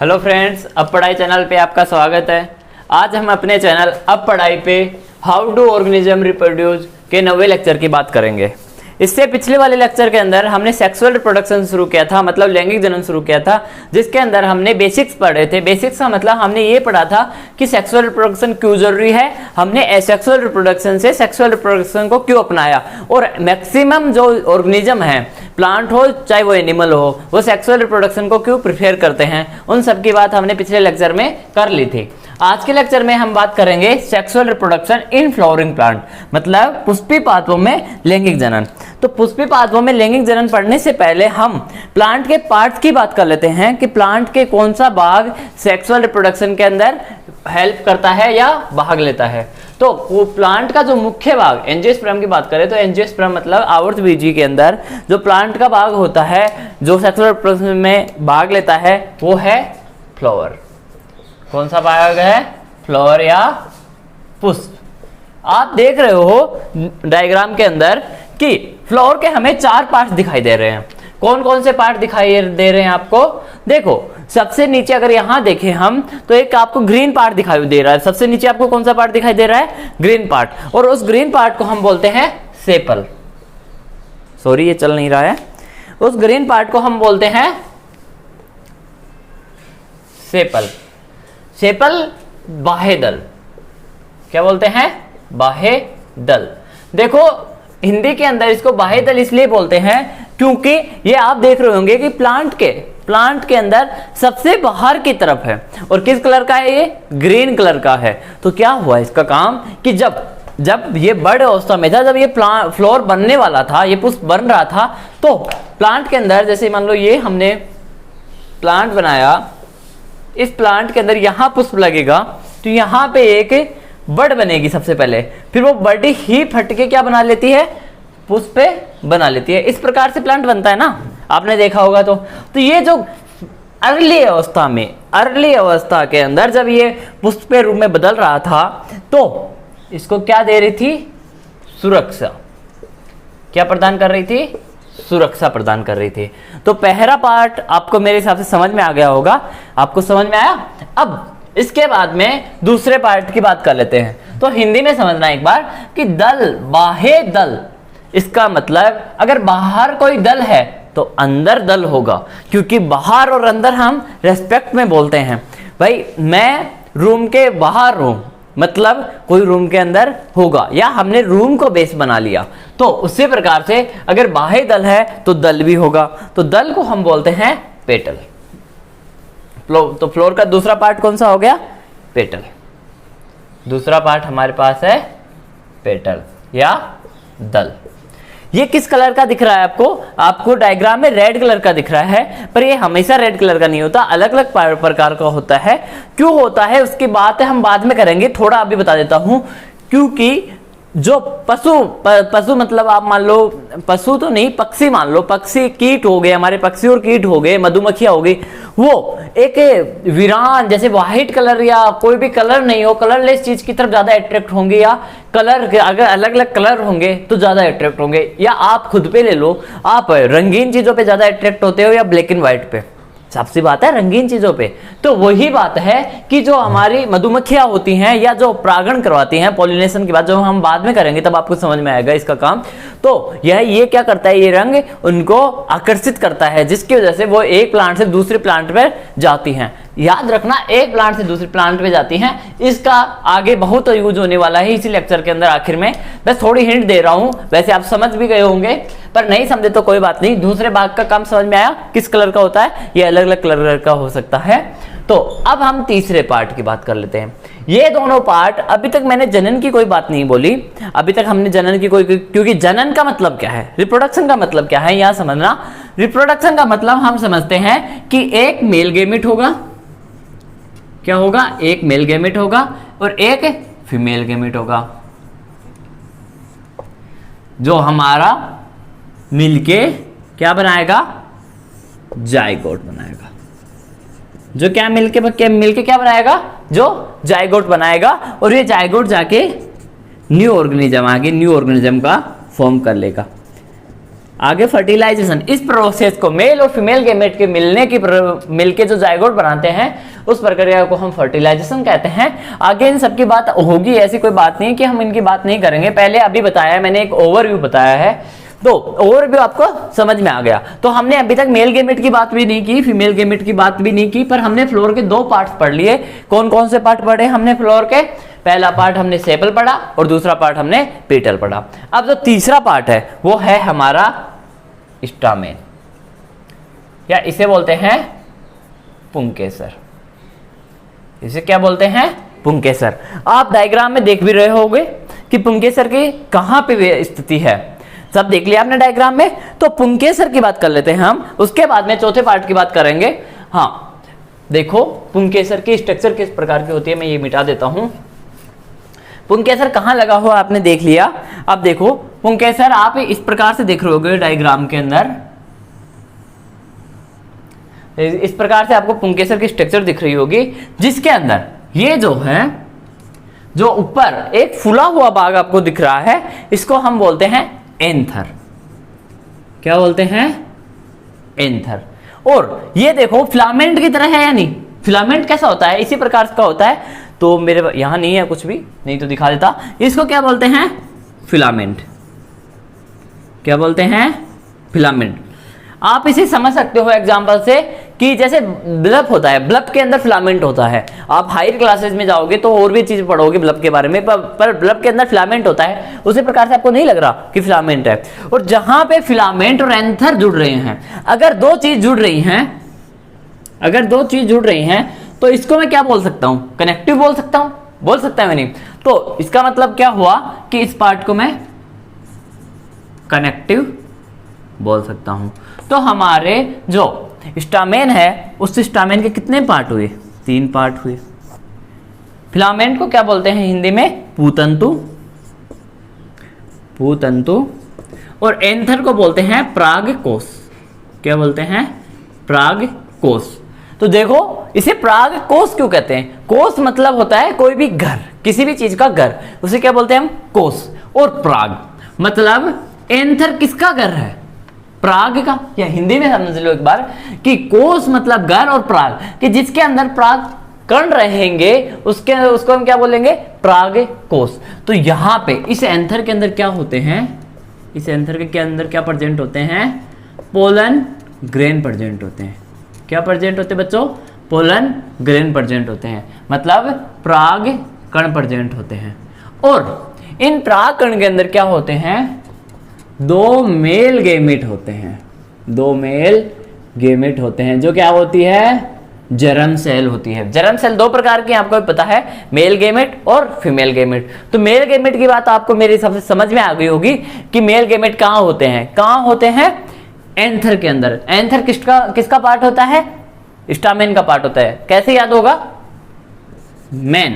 Hello friends, अब पढ़ाई channel पे आपका स्वागत है। आज हम अपने चैनल अब पढ़ाई पे हाउ डू ऑर्गेनिज्म रिप्रोड्यूस के 9वें लेक्चर की बात करेंगे। इससे पिछले वाले लेक्चर के अंदर हमने सेक्सुअल रिप्रोडक्शन शुरू किया था, मतलब लैंगिक जनन शुरू किया था, जिसके अंदर हमने बेसिक्स पढ़े थे। बेसिक्स का मतलब हमने ये पढ़ा था कि सेक्सुअल रिप्रोडक्शन क्यों जरूरी है, हमने एसेक्सुअल रिप्रोडक्शन से सेक्सुअल रिप्रोडक्शन को क्यों अपनाया, और मैक्सिमम जो ऑर्गेनिज्म है, प्लांट हो चाहे वो एनिमल हो, वो सेक्सुअल रिप्रोडक्शन को क्यों प्रिफेयर करते हैं, उन सब की बात हमने पिछले लेक्चर में कर ली थी। आज के लेक्चर में हम बात करेंगे sexual reproduction in flowering plant, मतलब पुष्पी पादपों में लैंगिक जनन। तो पुष्पी पादपों में लैंगिक जनन पढ़ने से पहले हम प्लांट के पार्ट्स की बात कर लेते हैं कि प्लांट के कौन सा भाग सेक्सुअल रिप्रोडक्शन के अंदर हेल्प करता है या भाग लेता है। तो प्लांट का जो मुख्य भाग एंजियोस्पर्म की बात करें तो एंजियोस्पर्म मतलब आवर्तबीजी के अंदर जो प्लांट का भाग होता है जो सेक्सुअल रिप्रोडक्शन में भाग लेता है वो है फ्लावर। कौन सा भाग है? फ्लावर या पुष्प। आप देख रहे हो डायग्राम के अंदर कि फ्लावर के हमें 4 पार्ट दिखाई दे रहे हैं। कौन कौन से पार्ट दिखाई दे रहे हैं आपको? देखो, सबसे नीचे अगर यहां देखें हम तो एक आपको ग्रीन पार्ट दिखाई दे रहा है। सबसे नीचे आपको कौन सा पार्ट दिखाई दे रहा है? Green part. और उस ग्रीन पार्ट को हम बोलते हैं सेपल। सॉरी, ये चल नहीं रहा है। उस ग्रीन पार्ट को हम बोलते हैं सेपल। सेपल बाह्य दल। क्या बोलते हैं? बाह्य दल। देखो, हिंदी के अंदर इसको बाह्य दल इसलिए बोलते हैं क्योंकि ये आप देख रहे होंगे कि प्लांट के अंदर सबसे बाहर की तरफ है। और किस कलर का है? ये ग्रीन कलर का है। तो क्या हुआ इसका काम कि जब ये बड़ अवस्था में था, जब ये फ्लावर बनने वाला था, ये पुष्प बन रहा था, तो प्लांट के अंदर जैसे मान लो ये हमने प्लांट बनाया, इस प्लांट के अंदर यहां पुष्प लगेगा तो यहां पे एक बड़ बनेगी सबसे पहले, फिर वो बड़ी ही फट के क्या बना लेती है? पुष्प बना लेती है। इस प्रकार से प्लांट बनता है ना, आपने देखा होगा। तो ये जो अर्ली अवस्था के अंदर जब ये पुष्प के रूप में बदल रहा था तो इसको क्या दे रही थी? सुरक्षा। क्या प्रदान कर रही थी? सुरक्षा प्रदान कर रही थी। तो पहला पार्ट आपको मेरे हिसाब से समझ में आ गया होगा। आपको समझ में आया? अब इसके बाद में दूसरे पार्ट की बात कर लेते हैं। तो हिंदी में समझना एक बार कि दल, बाह्य दल, इसका मतलब अगर बाहर कोई दल है तो अंदर दल होगा, क्योंकि बाहर और अंदर हम रेस्पेक्ट में बोलते हैं। भाई, मैं रूम के बाहर हूं, मतलब कोई रूम के अंदर होगा, या हमने रूम को बेस बना लिया। तो उसी प्रकार से अगर बाह्य दल है तो दल भी होगा। तो दल को हम बोलते हैं पेटल। तो फ्लोर का दूसरा पार्ट कौन सा हो गया? पेटल। दूसरा पार्ट हमारे पास है पेटल या दल। ये किस कलर का दिख रहा है आपको? आपको डायग्राम में रेड कलर का दिख रहा है, पर ये हमेशा रेड कलर का नहीं होता, अलग अलग प्रकार का होता है। क्यों होता है उसकी बात हम बाद में करेंगे, थोड़ा अभी बता देता हूं। क्योंकि जो पशु मतलब आप मान लो, पशु तो नहीं, पक्षी मान लो, पक्षी कीट हो गए, हमारे पक्षी और कीट हो गए, मधुमक्खियां हो गई, वो एक वीरान जैसे व्हाइट कलर या कोई भी कलर नहीं हो, कलरलेस चीज की तरफ ज्यादा अट्रैक्ट होंगे, या कलर अगर अलग अलग कलर होंगे तो ज्यादा अट्रैक्ट होंगे। या आप खुद पे ले लो, आप रंगीन चीजों पे ज्यादा अट्रैक्ट होते हो या ब्लैक एंड व्हाइट पे? सबसे बात है रंगीन चीजों पे। तो वही बात है कि जो हमारी मधुमक्खियां होती हैं या जो परागण करवाती हैं, पॉलिनेशन की बात जो हम बाद में करेंगे तब आपको समझ में आएगा इसका काम। तो ये क्या करता है? ये रंग उनको आकर्षित करता है, जिसकी वजह से वो एक प्लांट से दूसरे प्लांट पर जाती हैं। याद रखना, एक प्लांट से दूसरे प्लांट पे जाती हैं। इसका आगे बहुत यूज होने वाला है इसी लेक्चर के अंदर। आखिर में बस थोड़ी हिंट दे रहा हूं, वैसे आप समझ भी गए होंगे, पर नहीं समझे तो कोई बात नहीं। दूसरे भाग का काम समझ में आया? किस कलर का होता है? ये अलग अलग कलर का हो सकता है। तो अब हम तीसरे पार्ट की बात कर लेते हैं। ये दोनों पार्ट, अभी तक मैंने जनन की कोई बात नहीं बोली, अभी तक हमने जनन की कोई, क्योंकि जनन का मतलब क्या है, रिप्रोडक्शन का मतलब क्या है, यहां समझना। रिप्रोडक्शन का मतलब हम समझते हैं कि एक मेल गेमेट होगा। क्या होगा? एक मेल गेमेट होगा और एक फीमेल गेमेट होगा, जो हमारा मिलके क्या बनाएगा? जाइगोट बनाएगा। जो क्या मिलके क्या बनाएगा? जो जाइगोट बनाएगा। और ये जाइगोट जाके न्यू ऑर्गेनिज्म, आगे न्यू ऑर्गेनिज्म का फॉर्म कर लेगा। आगे फर्टिलाइजेशन, इस प्रोसेस को मेल और फीमेल गैमेट के मिलके जो जाइगोट बनाते हैं उस प्रक्रिया को हम फर्टिलाइजेशन कहते हैं। आगे इन सब की बात होगी, ऐसी कोई बात नहीं कि हम इनकी बात नहीं करेंगे। पहले अभी बताया है मैंने, एक ओवरव्यू बताया है, तो ओवरव्यू आपको समझ में आ गया। तो हमने अभी तक मेल गैमेट की बात भी नहीं की, फीमेल गैमेट की बात भी नहीं की, पर हमने फ्लोर के 2 पार्ट्स पढ़ लिए। कौन कौन से पार्ट पढ़े हमने फ्लोर के? पहला पार्ट हमने सेपल पढ़ा और दूसरा पार्ट हमने पेटल पढ़ा। अब जो तीसरा पार्ट है वो है हमारा स्टामेन, या इसे बोलते हैं पुंकेसर। इसे क्या बोलते हैं? पुंकेसर। आप डायग्राम में देख भी रहे होंगे कि पुंकेसर की कहां पे स्थिति है, सब देख लिया आपने डायग्राम में। तो पुंकेसर की बात कर लेते हैं हम, उसके बाद में चौथे पार्ट की बात करेंगे। हाँ देखो, पुंकेसर की स्ट्रक्चर किस प्रकार की होती है, मैं ये मिटा देता हूं। पुंकेसर कहां लगा हुआ आपने देख लिया। अब देखो पुंकेसर आप इस प्रकार से देख रहे होगे डायग्राम के अंदर, इस प्रकार से आपको पुंकेसर की स्ट्रक्चर दिख रही होगी, जिसके अंदर ये जो है, जो ऊपर एक फूला हुआ भाग आपको दिख रहा है, इसको हम बोलते हैं एंथर। क्या बोलते हैं? एंथर। और ये देखो फिलामेंट की तरह है या नहीं? फिलामेंट कैसा होता है? इसी प्रकार का होता है। तो मेरे यहां नहीं है कुछ भी, नहीं तो दिखा देता। इसको क्या बोलते हैं? फिलामेंट। क्या बोलते हैं? फिलामेंट। आप इसे समझ सकते हो एग्जांपल से कि जैसे ब्लब होता है, ब्लब के अंदर फिलामेंट होता है। आप हायर क्लासेस में जाओगे तो और भी चीज पढ़ोगे ब्लब के बारे में, पर ब्लब के अंदर फिलामेंट होता है। उसी प्रकार से आपको नहीं लग रहा कि फिलामेंट है। और जहां पे फिलामेंट और एंथर जुड़ रहे हैं, अगर दो चीज जुड़ रही हैं, तो इसको मैं क्या बोल सकता हूं? कनेक्टिव बोल सकता हूं, बोल सकता है नहीं? तो इसका मतलब क्या हुआ कि इस पार्ट को मैं कनेक्टिव बोल सकता हूं। तो हमारे जो स्टामेन है, उस स्टामेन के कितने पार्ट हुए? 3 पार्ट हुए। फिलामेंट को क्या बोलते हैं हिंदी में? पूतंतु। और एंथर को बोलते हैं परागकोश। क्या बोलते हैं? परागकोश। तो देखो इसे परागकोश क्यों कहते हैं? कोश मतलब होता है कोई भी घर, किसी भी चीज का घर, उसे क्या बोलते हैं हम? कोश। और पराग मतलब एंथर किसका घर है? पराग का। या हिंदी में समझ लो एक बार कि कोश मतलब घर और पराग, कि जिसके अंदर पराग कण रहेंगे उसको हम क्या बोलेंगे? परागकोश। तो यहां पे इस एंथर के अंदर क्या होते हैं? इस एंथर के अंदर क्या प्रेजेंट होते हैं? पोलन ग्रेन प्रेजेंट होते हैं। क्या प्रेजेंट होते हैं बच्चों? पोलन ग्रेन प्रेजेंट होते हैं, मतलब पराग कण प्रेजेंट होते हैं। और इन पराग कण के अंदर क्या होते हैं? 2 मेल गैमेट होते हैं। 2 मेल गैमेट होते हैं, जो क्या होती है? जर्म सेल होती है। जर्म सेल 2 प्रकार की आपको पता है, मेल गैमेट और फीमेल गैमेट। तो मेल गैमेट की बात आपको मेरे हिसाब से समझ में आ गई होगी कि मेल गैमेट कहां होते हैं? कहां होते हैं? एंथर के अंदर। एंथर किसका पार्ट होता है? स्टामेन का पार्ट होता है। कैसे याद होगा? Man,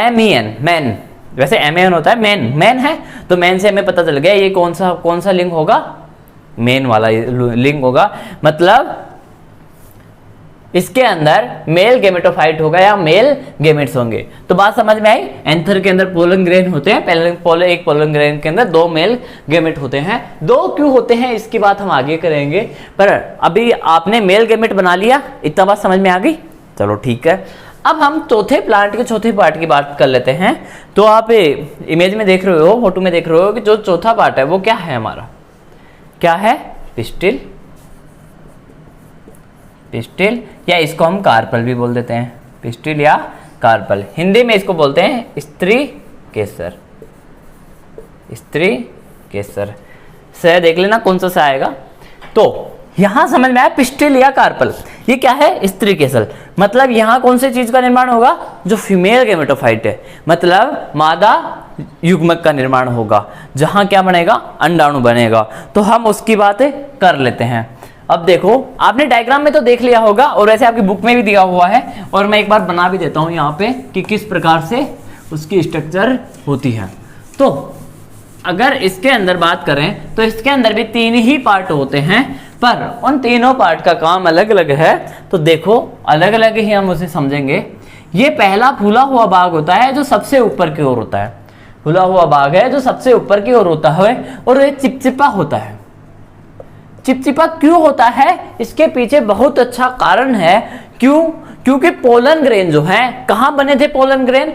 MEN, man. वैसे MEN होता है, मैन है, तो मैन से हमें पता चल गया ये कौन सा लिंग होगा? मेन वाला लिंग होगा। मतलब इसके अंदर मेल गैमेटोफाइट होगा या मेल गैमेट्स होंगे। तो बात समझ में आई? एंथर के अंदर पोलन ग्रेन होते हैं, एक पोलन ग्रेन के अंदर 2 मेल गैमेट होते हैं। 2 क्यों होते हैं इसकी बात हम आगे करेंगे, पर अभी आपने मेल गैमेट बना लिया, इतना बात समझ में आ गई? चलो ठीक है। अब हम चौथे प्लांट के चौथे पार्ट की बात कर लेते हैं। तो आप इमेज में देख रहे हो, फोटो में देख रहे हो कि जो चौथा पार्ट है वो क्या है हमारा? क्या है? पिस्टिल। पिस्टिल, या इसको हम कार्पल भी बोल देते हैं। पिस्टिल या कार्पल, हिंदी में इसको बोलते हैं स्त्री केसर। स्त्री केसर से देख लेना कौन सा आएगा। तो यहां समझ में आया पिस्टिल या कार्पल, ये क्या है? स्त्री केसर। मतलब यहां कौन सी चीज का निर्माण होगा? जो फीमेल गैमेटोफाइट है, मतलब मादा युग्मक का निर्माण होगा, जहां क्या बनेगा? अंडाणु बनेगा। तो हम उसकी बातें कर लेते हैं। अब देखो आपने डायग्राम में तो देख लिया होगा, और वैसे आपकी बुक में भी दिया हुआ है, और मैं एक बार बना भी देता हूं यहाँ पे कि किस प्रकार से उसकी स्ट्रक्चर होती है। तो अगर इसके अंदर बात करें तो इसके अंदर भी 3 ही पार्ट होते हैं, पर उन तीनों पार्ट का काम अलग अलग है। तो देखो अलग अलग ही हम उसे समझेंगे। ये पहला फूला हुआ भाग होता है जो सबसे ऊपर की ओर होता है। फूला हुआ भाग है जो सबसे ऊपर की ओर होता है, और ये चिपचिपा होता है। चिपचिपा क्यों होता है, इसके पीछे बहुत अच्छा कारण है। क्यों? क्योंकि पोलन ग्रेन जो है कहां बने थे? पोलन ग्रेन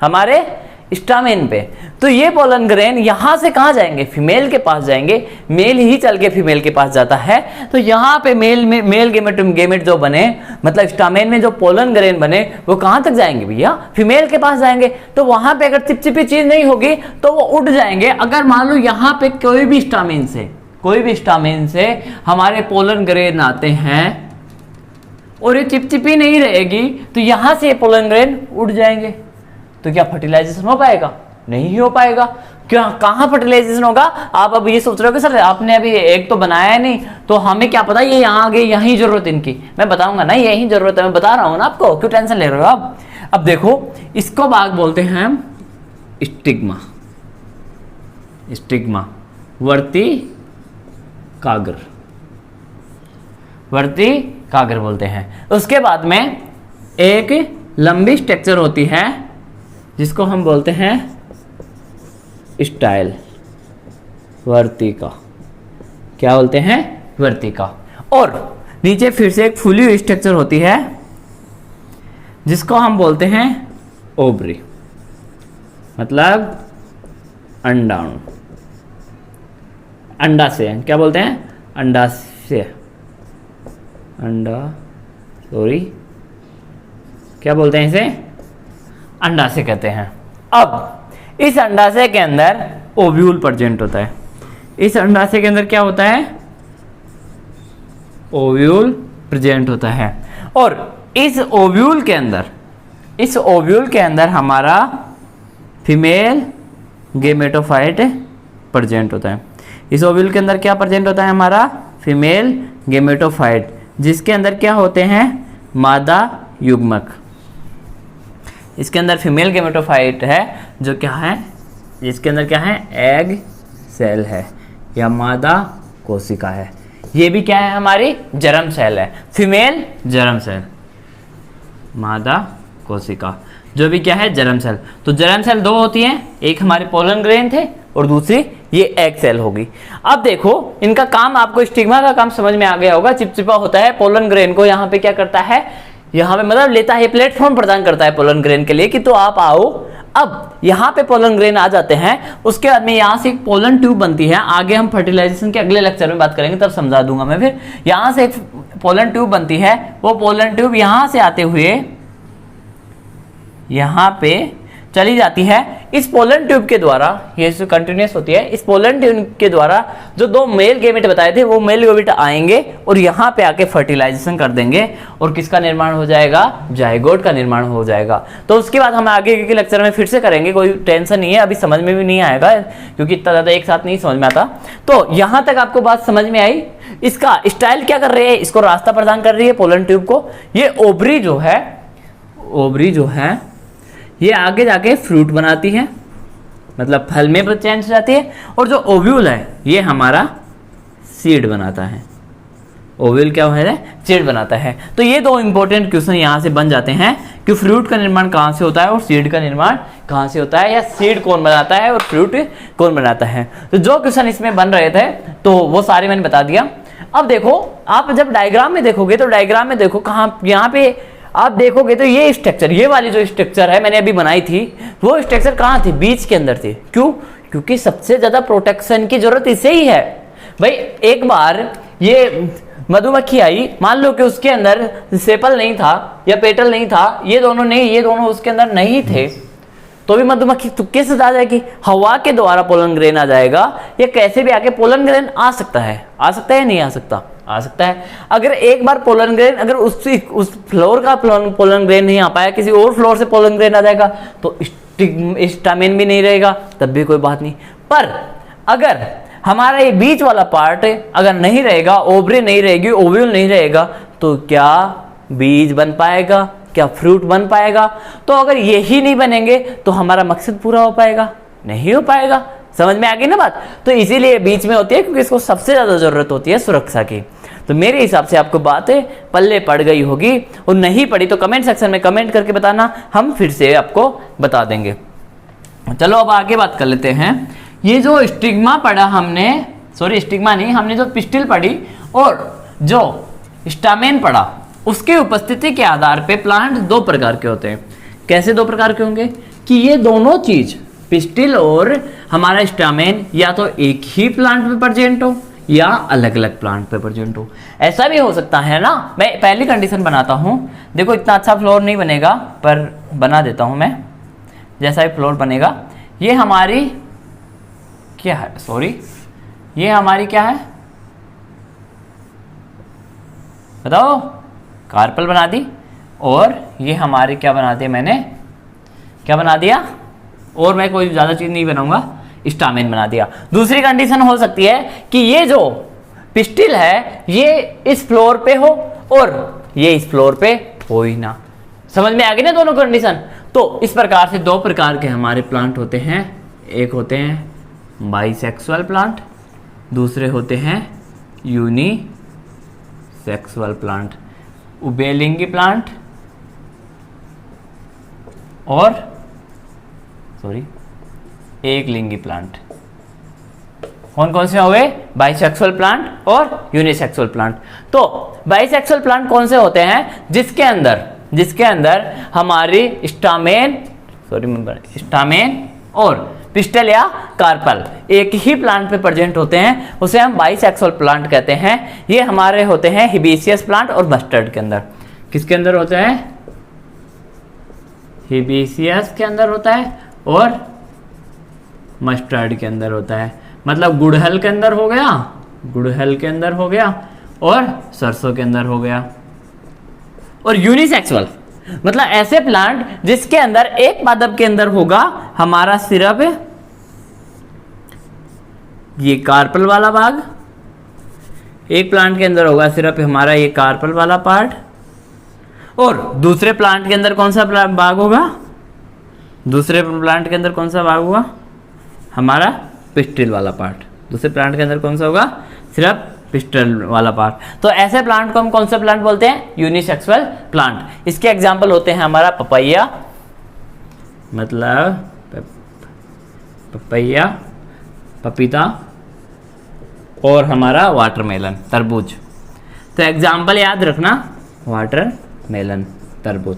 हमारे स्टामेन पे। तो ये पोलन ग्रेन यहां से कहां जाएंगे? फीमेल के पास जाएंगे। मेल ही चल के फीमेल के पास जाता है। तो यहां पे मेल गेमेट जो बने, मतलब स्टामेन में जो पोलन ग्रेन बने वो कहां तक जाएंगे भैया? फीमेल के पास जाएंगे। तो वहां पे अगर चिपचिपी चीज नहीं होगी तो वो उड़ जाएंगे। अगर मान लो यहां पे कोई भी स्टामेन से हमारे पोलन ग्रेन आते हैं और ये चिपचिपी नहीं रहेगी तो यहां से पोलन ग्रेन उड़ जाएंगे। तो क्या फर्टिलाइजेशन हो पाएगा? नहीं हो पाएगा। क्या कहां फर्टिलाइजेशन होगा? आप अब ये सोच रहे हो कि सर आपने अभी एक तो बनाया नहीं तो हमें क्या पता ये यहाँ आगे यही जरूरत इनकी। मैं बताऊंगा ना, यही जरूरत है, मैं बता रहा हूं ना आपको, क्यों टेंशन ले रहे हो आप? अब देखो इसको बाग बोलते हैं हम स्टिग्मा, वर्ती कागर बोलते हैं। उसके बाद में एक लंबी स्ट्रक्चर होती है जिसको हम बोलते हैं स्टाइल, वर्तिका। क्या बोलते हैं? वर्तिका। और नीचे फिर से एक फूली हुई स्ट्रक्चर होती है जिसको हम बोलते हैं ओवरी, मतलब अंडाणु। अंडा से क्या बोलते हैं? क्या बोलते हैं इसे? अंडा से कहते हैं। अब इस अंडाशय के अंदर ओव्यूल प्रेजेंट होता है। इस अंडाशय के अंदर क्या होता है? ओव्यूल प्रेजेंट होता है। और इस ओव्यूल के अंदर हमारा फीमेल गेमेटोफाइट प्रेजेंट होता है। इस ओव्यूल के अंदर क्या प्रेजेंट होता है? हमारा फीमेल गेमेटोफाइट, जिसके अंदर क्या होते हैं? मादा युग्मक। इसके अंदर फीमेल गेमेटोफाइट है जो क्या है? इसके अंदर क्या है? एग सेल है या मादा कोशिका है। ये भी क्या है? हमारी जर्म सेल है, फीमेल जर्म सेल, मादा कोशिका जो भी क्या है? Germ cell. तो जर्म सेल दो होती हैं, एक हमारे पोलन ग्रेन थे और दूसरी ये एग सेल होगी। अब देखो इनका काम, आपको स्टिग्मा का काम समझ में आ गया होगा। चिपचिपा होता है, पोलन ग्रेन को यहाँ पे क्या करता है? यहाँ पे मतलब लेता है, प्लेटफॉर्म प्रदान करता है पोलन ग्रेन के लिए कि तो आप आओ। अब यहाँ पे पोलन ग्रेन आ जाते हैं, उसके बाद में यहाँ से एक पोलन ट्यूब बनती है। आगे हम फर्टिलाइजेशन के अगले लेक्चर में बात करेंगे, तब समझा दूंगा मैं। फिर यहाँ से एक पोलन ट्यूब बनती है, वो पोलन ट्यूब यहाँ से आते हुए यहाँ पे चली जाती है। इस पोलन ट्यूब के द्वारा, ये कंटिन्यूस होती है, इस पोलन ट्यूब के द्वारा जो दो मेल गेमेट बताए थे वो मेल गेमेट आएंगे और यहाँ पे आके फर्टिलाइजेशन कर देंगे और किसका निर्माण हो जाएगा? जाइगोट का निर्माण हो जाएगा। तो उसके बाद हम आगे के लेक्चर में फिर से करेंगे, कोई टेंशन नहीं है, अभी समझ में भी नहीं आएगा क्योंकि इतना ज़्यादा एक साथ नहीं समझ में आता। तो यहाँ तक आपको बात समझ में आई। इसका स्टाइल क्या कर रही है? इसको रास्ता प्रदान कर रही है पोलन ट्यूब को। ये ओवरी जो है ये आगे जाके फ्रूट बनाती है, मतलब फल में चेंज हो जाती है। और जो ओव्यूल है ये हमारा सीड बनाता है। ओव्यूल क्या है? सीड बनाता है। तो ये दो इंपॉर्टेंट क्वेश्चन यहाँ से बन जाते हैं कि फ्रूट का निर्माण कहाँ से होता है और सीड का निर्माण कहाँ से होता है, या सीड कौन बनाता है और फ्रूट कौन बनाता है। तो जो क्वेश्चन इसमें बन रहे थे तो वो सारे मैंने बता दिया। अब देखो आप जब डायग्राम में देखोगे तो डायग्राम में देखो कहाँ, यहाँ पे आप देखोगे तो ये स्ट्रक्चर, ये वाली जो स्ट्रक्चर है मैंने अभी बनाई थी, वो स्ट्रक्चर कहाँ थी? बीच के अंदर थी। क्यों? क्योंकि सबसे ज्यादा प्रोटेक्शन की जरूरत इसे ही है भाई। एक बार ये मधुमक्खी आई, मान लो कि उसके अंदर सेपल नहीं था या पेटल नहीं था, ये दोनों उसके अंदर नहीं थे, तो भी मधुमक्खी तुक्के से आ जाएगी। हवा के द्वारा पोलन ग्रेन आ जाएगा, या कैसे भी आके पोलन ग्रेन आ सकता है नहीं आ सकता? आ सकता है। अगर एक बार पोलन ग्रेन, अगर उस फ्लोर का पोलन ग्रेन नहीं आ पाया, किसी और फ्लोर से पोलन ग्रेन आ जाएगा तो स्टामेन भी नहीं रहेगा, तब भी कोई बात नहीं। पर अगर हमारा ये बीच वाला पार्ट अगर नहीं रहेगा, ओवरी नहीं रहेगी, ओव्यूल नहीं रहेगा, तो क्या बीज बन पाएगा? क्या फ्रूट बन पाएगा? तो अगर यही नहीं बनेंगे तो हमारा मकसद पूरा हो पाएगा? नहीं हो पाएगा। समझ में आ गई ना बात? तो इसीलिए बीच में होती है क्योंकि इसको सबसे ज्यादा जरूरत होती है सुरक्षा की। तो मेरे हिसाब से आपको बातें पल्ले पड़ गई होगी, और नहीं पड़ी तो कमेंट सेक्शन में कमेंट करके बताना, हम फिर से आपको बता देंगे। चलो अब आगे बात कर लेते हैं। ये जो स्टिग्मा पढ़ा हमने, सॉरी स्टिग्मा नहीं, हमने जो पिस्टिल पढ़ी और जो स्टामेन पढ़ा उसके उपस्थिति के आधार पे प्लांट दो प्रकार के होते हैं। कैसे दो प्रकार के होंगे कि ये दोनों चीज पिस्टिल और हमारा स्टामेन या तो एक ही प्लांट में प्रेजेंट हो या अलग अलग प्लांट पे प्रेजेंट हो। ऐसा भी हो सकता है ना, मैं पहली कंडीशन बनाता हूं। देखो इतना अच्छा फ्लोर नहीं बनेगा पर बना देता हूं मैं। जैसा भी फ्लोर बनेगा, ये हमारी क्या है, सॉरी ये हमारी क्या है बताओ, कार्पल बना दी। और ये हमारी क्या बना दी मैंने, क्या बना दिया, और मैं कोई ज़्यादा चीज़ नहीं बनाऊंगा, स्टामेन बना दिया। दूसरी कंडीशन हो सकती है कि ये जो पिस्टिल है ये इस फ्लोर पे हो और ये इस फ्लोर पे हो ही ना। समझ में आ गई ना दोनों कंडीशन। तो इस प्रकार से दो प्रकार के हमारे प्लांट होते हैं। एक होते हैं बाइसेक्सुअल प्लांट, दूसरे होते हैं यूनिसेक्सुअल प्लांट, उभयलिंगी प्लांट और सॉरी एक लिंगी प्लांट। कौन कौन से हो गए, बाइसेक्सुअल प्लांट और यूनिसेक्सुअल प्लांट। तो बाइसेक्सुअल प्लांट कौन से होते हैं, जिसके अंदर हमारी स्टामेन और पिस्टल या कार्पल एक ही प्लांट पे प्रेजेंट होते हैं, उसे हम बाइसेक्सुअल प्लांट कहते हैं। ये हमारे होते हैं हिबिस्कस प्लांट और मस्टर्ड के अंदर। किसके अंदर होते हैं, हिबिस्कस के अंदर होता है और मस्टर्ड के अंदर होता है। मतलब गुड़हल के अंदर हो गया, गुड़हल के अंदर हो गया और सरसों के अंदर हो गया। और यूनिसेक्सुअल मतलब ऐसे प्लांट जिसके अंदर एक पादप के अंदर होगा हमारा सिर्फ ये कार्पल वाला भाग, एक प्लांट के अंदर होगा सिर्फ हमारा ये कार्पल वाला पार्ट, और दूसरे प्लांट के अंदर कौन सा भाग होगा, दूसरे प्लांट के अंदर कौन सा भाग होगा, हमारा पिस्टिल वाला पार्ट। दूसरे प्लांट के अंदर कौन सा होगा, सिर्फ पिस्टल वाला पार्ट। तो ऐसे प्लांट को हम कौन सा प्लांट बोलते हैं, यूनिसेक्सुअल प्लांट। इसके एग्जाम्पल होते हैं हमारा पपैया, मतलब पपैया, पपीता और हमारा वाटरमेलन, तरबूज। तो एग्जाम्पल याद रखना, वाटरमेलन, तरबूज,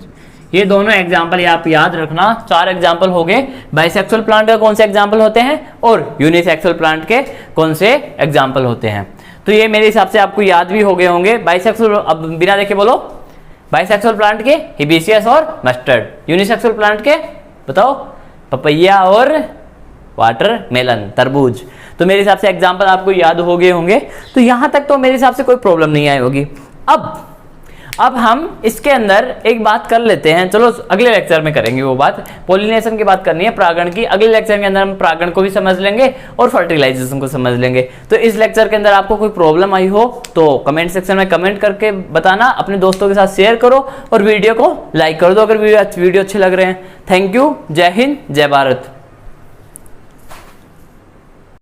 ये दोनों एग्जाम्पल आप याद रखना। 4 एग्जाम्पल हो गए। बाइसेक्सुअल प्लांट के कौन से एग्जाम्पल होते हैं और यूनिसेक्सुअल प्लांट के कौन से एग्जाम्पल होते हैं। तो ये मेरे हिसाब से आपको याद भी हो गए होंगे। बाइसेक्सुअल, अब बिना देखे बोलो, बाइसेक्सुअल प्लांट के हिबिस्कस और मस्टर्ड, यूनिसेक्सुअल प्लांट के बताओ पपैया और वाटरमेलन, तरबूज। तो मेरे हिसाब से एग्जाम्पल आपको याद हो गए होंगे। तो यहां तक तो मेरे हिसाब से कोई प्रॉब्लम नहीं आई होगी। अब हम इसके अंदर एक बात कर लेते हैं, चलो अगले लेक्चर में करेंगे वो बात। पोलिनेशन की बात करनी है, परागण की। अगले लेक्चर के अंदर हम परागण को भी समझ लेंगे और फर्टिलाइजेशन को समझ लेंगे। तो इस लेक्चर के अंदर आपको कोई प्रॉब्लम आई हो तो कमेंट सेक्शन में कमेंट करके बताना, अपने दोस्तों के साथ शेयर करो और वीडियो को लाइक कर दो अगर वीडियो अच्छे लग रहे हैं। थैंक यू, जय हिंद, जय भारत।